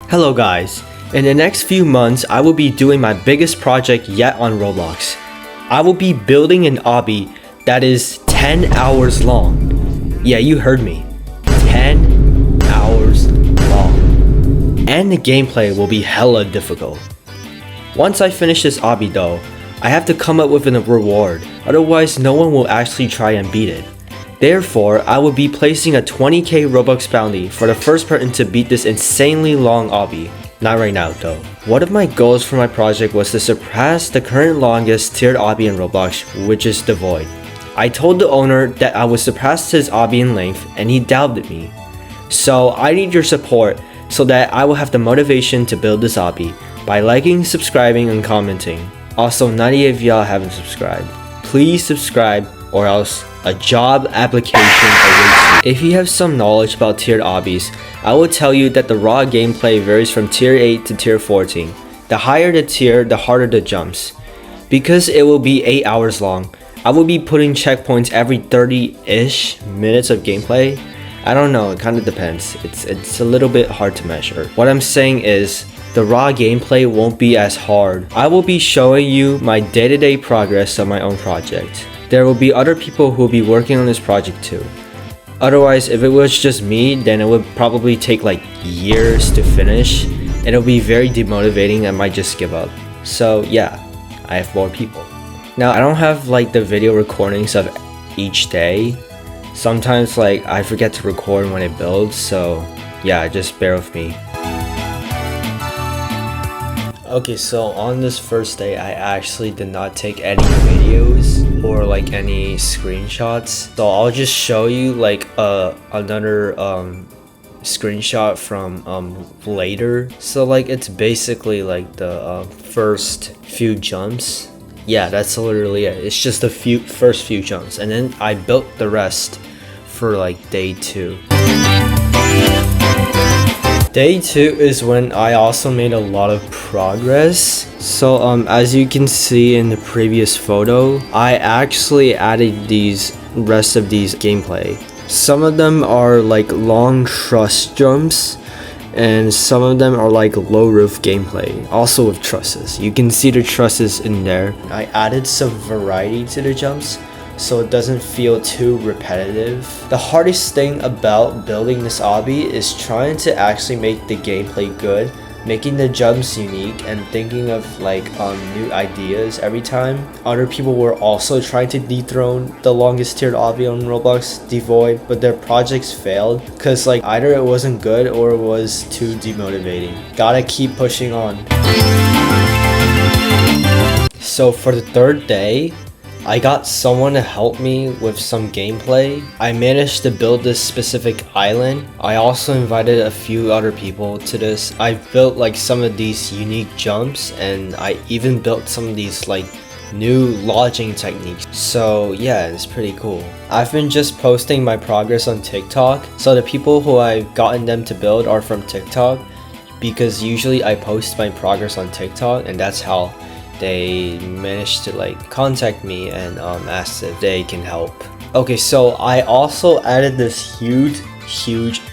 Hello guys, in the next few months I will be doing my biggest project yet on Roblox. I will be building an obby that is 10 hours long. Yeah, you heard me. 10 hours long. And the gameplay will be hella difficult. Once I finish this obby though, I have to come up with a reward, otherwise no one will actually try and beat it. Therefore, I will be placing a 20k Robux bounty for the first person to beat this insanely long obby. Not right now though. One of my goals for my project was to surpass the current longest tiered obby in Roblox, which is devoid. I told the owner that I would surpass his obby in length and he doubted me. So I need your support so that I will have the motivation to build this obby by liking, subscribing, and commenting. Also, none of y'all haven't subscribed. Please subscribe or else a job application awaits you. If you have some knowledge about tiered obbies, I will tell you that the raw gameplay varies from tier 8 to tier 14. The higher the tier, the harder the jumps. Because it will be 8 hours long, I will be putting checkpoints every 30-ish minutes of gameplay. I don't know, it kind of depends. It's a little bit hard to measure. What I'm saying is, the raw gameplay won't be as hard. I will be showing you my day-to-day progress on my own project. There will be other people who will be working on this project too. Otherwise, if it was just me, then it would probably take like years to finish and it'll be very demotivating. I might just give up. So yeah, I have more people. Now I don't have like the video recordings of each day. Sometimes like I forget to record when it builds, so yeah, just bear with me. Okay, so on this first day, I actually did not take any videos or like any screenshots. So I'll just show you like another screenshot from later. So like it's basically like the first few jumps. Yeah, that's literally it. It's just the first few jumps, and then I built the rest for like day 2. Day 2 is when I also made a lot of progress. So as you can see in the previous photo, I actually added these rest of these gameplay. Some of them are like long truss jumps and some of them are like low roof gameplay, also with trusses. You can see the trusses in there. I added some variety to the jumps so it doesn't feel too repetitive. The hardest thing about building this obby is trying to actually make the gameplay good, making the jumps unique, and thinking of like new ideas every time. Other people were also trying to dethrone the longest tiered obby on Roblox, devoid, but their projects failed because like either it wasn't good or it was too demotivating. Gotta keep pushing on. So for the third day, I got someone to help me with some gameplay. I managed to build this specific island. I also invited a few other people to this. I built like some of these unique jumps and I even built some of these like new lodging techniques. So yeah, it's pretty cool. I've been just posting my progress on TikTok. So the people who I've gotten them to build are from TikTok because usually I post my progress on TikTok and that's how they managed to like contact me and ask if they can help. Okay, so I also added this huge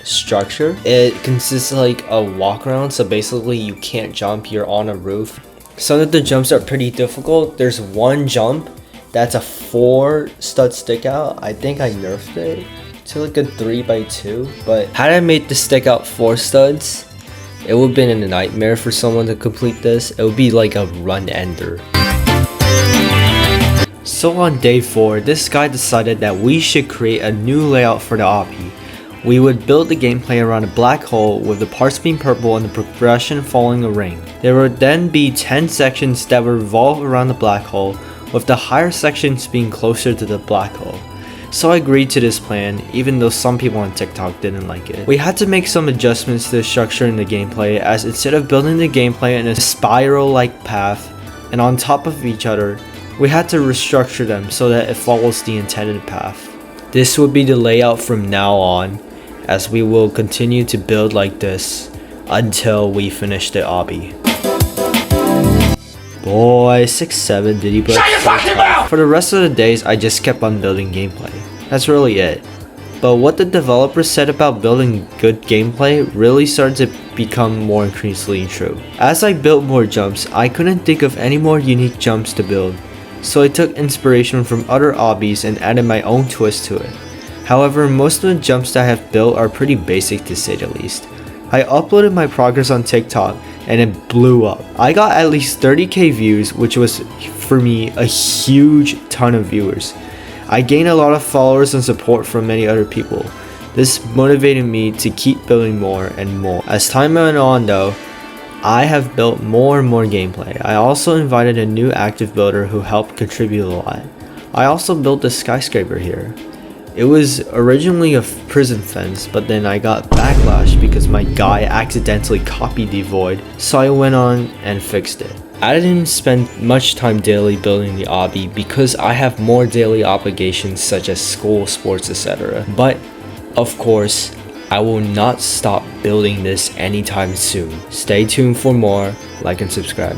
structure. It consists of like a walk around, so basically you can't jump, you're on a roof. Some of the jumps are pretty difficult. There's one jump that's a 4 stud stick out. I think I nerfed it to like a 3x2, but had I made the stick out 4 studs, it would have been a nightmare for someone to complete this. It would be like a run ender. So on day 4, this guy decided that we should create a new layout for the obby. We would build the gameplay around a black hole with the parts being purple and the progression following a ring. There would then be 10 sections that would revolve around the black hole, with the higher sections being closer to the black hole. So I agreed to this plan, even though some people on TikTok didn't like it. We had to make some adjustments to the structure in the gameplay, as instead of building the gameplay in a spiral-like path and on top of each other, we had to restructure them so that it follows the intended path. This would be the layout from now on, as we will continue to build like this until we finish the obby. Boy, 6'7", did he break? Shut your fucking mouth! For the rest of the days, I just kept on building gameplay. That's really it. But what the developers said about building good gameplay really started to become more increasingly true. As I built more jumps, I couldn't think of any more unique jumps to build, so I took inspiration from other obbies and added my own twist to it. However, most of the jumps that I have built are pretty basic to say the least. I uploaded my progress on TikTok and it blew up. I got at least 30k views, which was for me a huge ton of viewers. I gained a lot of followers and support from many other people. This motivated me to keep building more and more. As time went on though, I have built more and more gameplay. I also invited a new active builder who helped contribute a lot. I also built this skyscraper here. It was originally a prison fence, but then I got backlash because my guy accidentally copied devoid, so I went on and fixed it. I didn't spend much time daily building the obby because I have more daily obligations such as school, sports, etc. But of course, I will not stop building this anytime soon. Stay tuned for more, like and subscribe.